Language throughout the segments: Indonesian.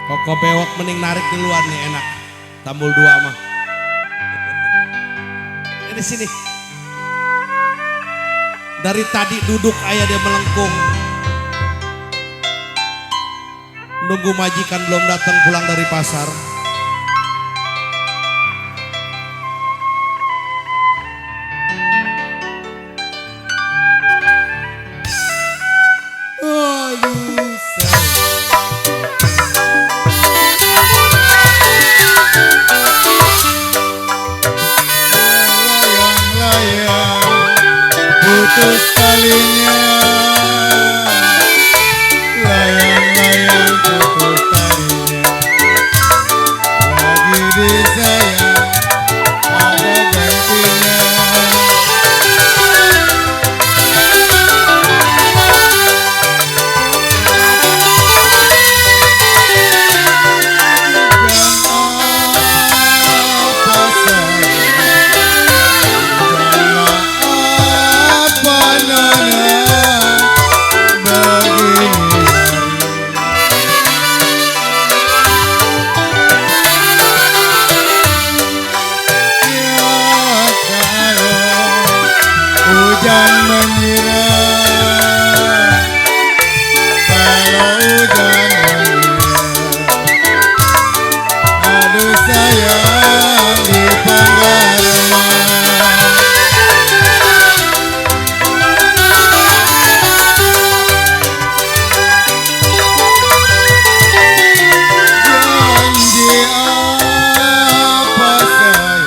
Koko bewok mending narik di luar nih enak. Tambul 2 mah. Ini sini. Dari tadi duduk ayah dia melengkung. Nunggu majikan belum datang pulang dari pasar. Putus talinya, layang-layang putus talinya, lagi disayang ada gantinya. Hujan menyiram, kalau hujan menyiram, aduh sayang di pengalaman. Janji apa sayang?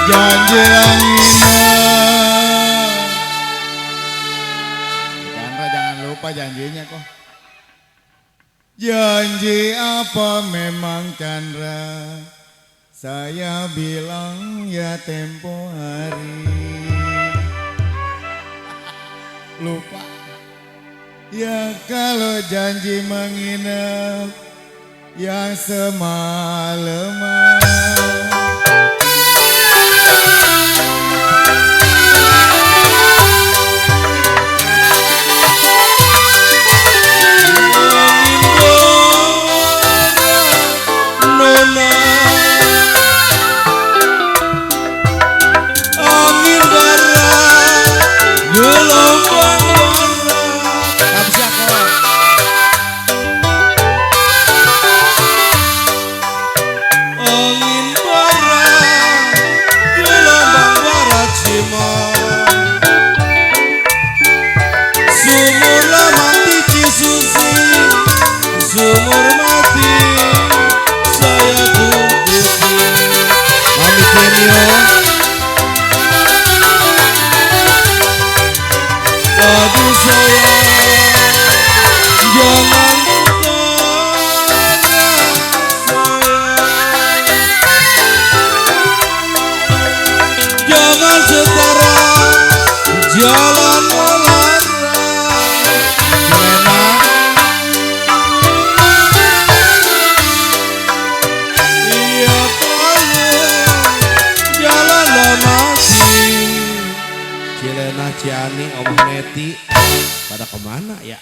Janji Chandra jangan lupa janjinya kok. Janji apa memang Chandra? Saya bilang ya tempo hari. Lupa. Ya kalau janji menginap yang semalaman. Sumur mati saya tunggu. Mami Kenyo, aduh sayang, jangan setara jalan melarang. Cilena Ciani, Om Neti, pada kemana ya?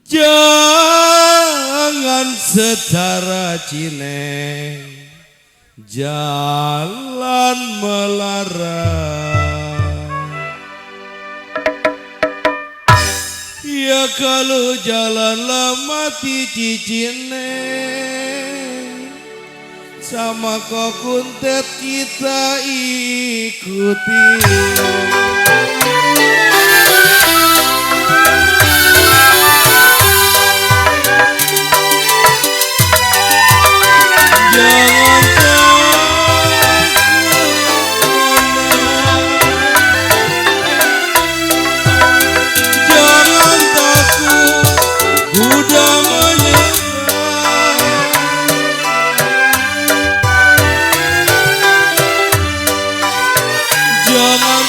Jangan setara Cine, jalan melarang. Ya kalau jalan lama Cicine, sama kok kuntet kita ikuti. Jangan takut, udah menyerah. Jangan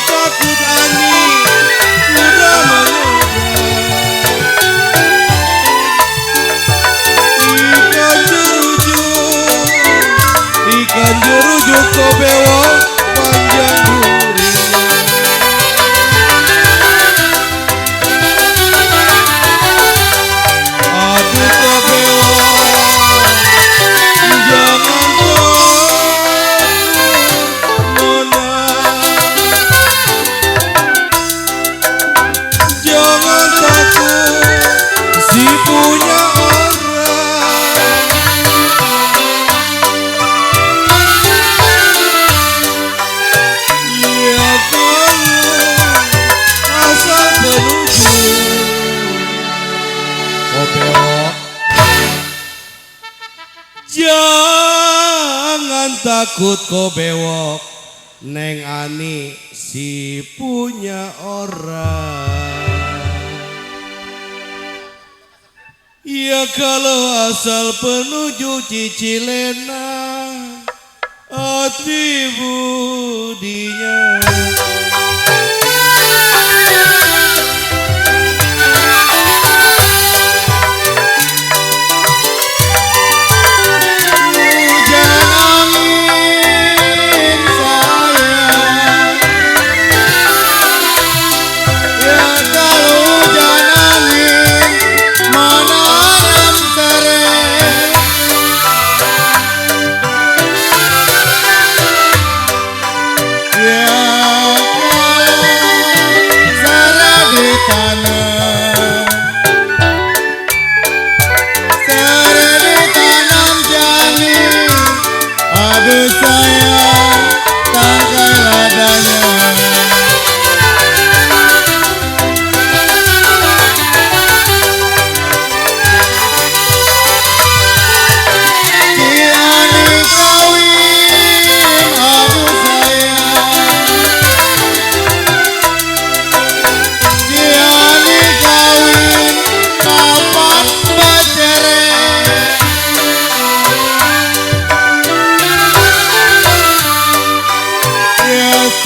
takut kau bewok, Neng Ani si punya orang. Ya kalau asal penuju Cicilena, hati budinya.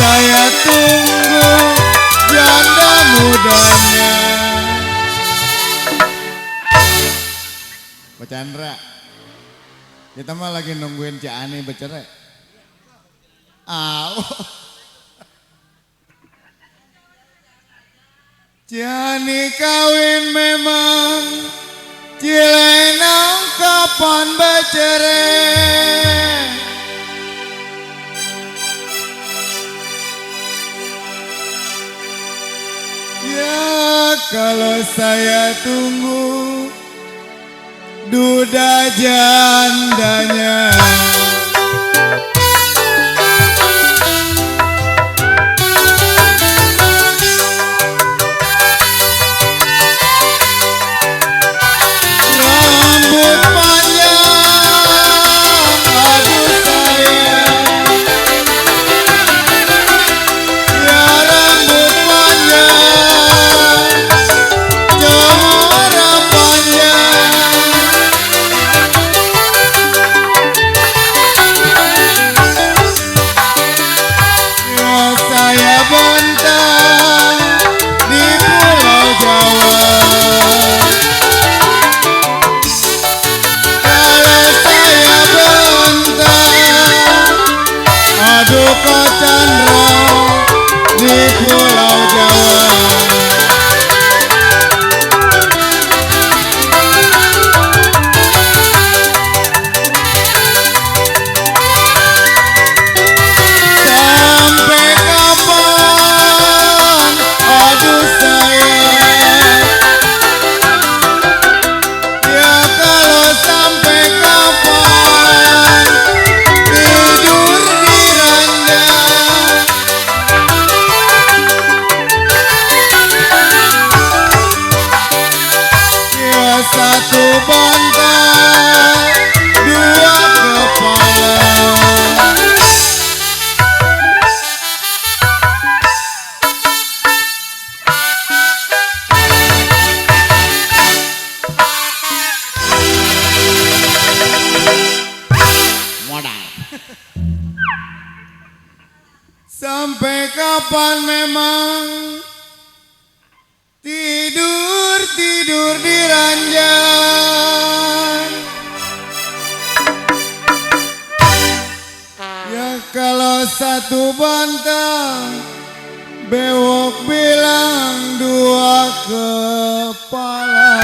Saya tunggu janda mudanya. Pak Chandra, kita mah lagi nungguin Cik Ani bercerai. Cik Ani kawin memang, Cilenang kapan bercerai? Ya kalau saya tunggu duda jandanya. Rambut panjang, aduh sayang. Ya rambut panjang, jemara panjang. Ya saya bentang di Pulau Jawa. Kalau saya bentang, aduh Kak Chandra di Pulau Jawa. Sampai kapan, aduh sayang. Ya kalau sampai kapan tidur di ranjang. Ya satu bantal, dua kepala. Sampai kapan memang tidur di ranjang? Ya kalau satu bantal, bewok bilang dua kepala.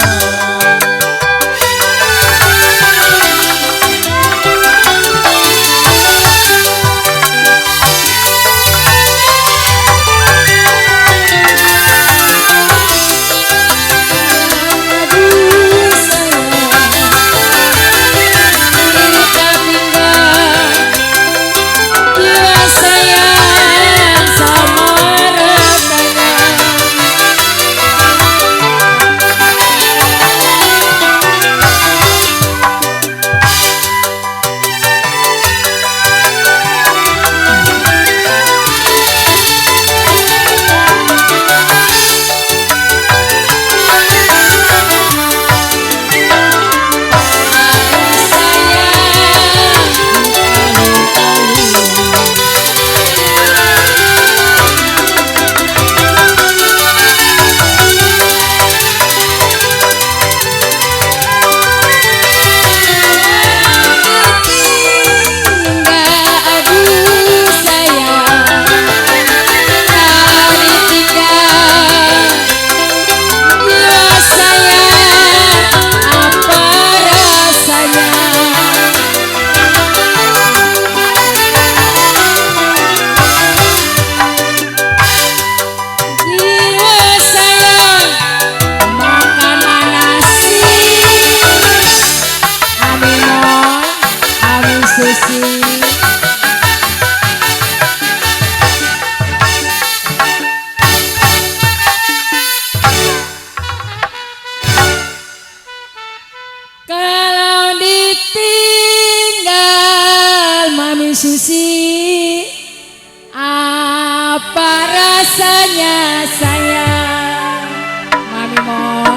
rasanya sayang Mami Moy.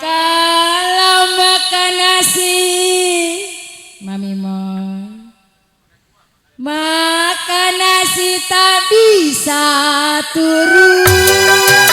Kalau makan nasi Mami Moy, makan nasi tak bisa turun.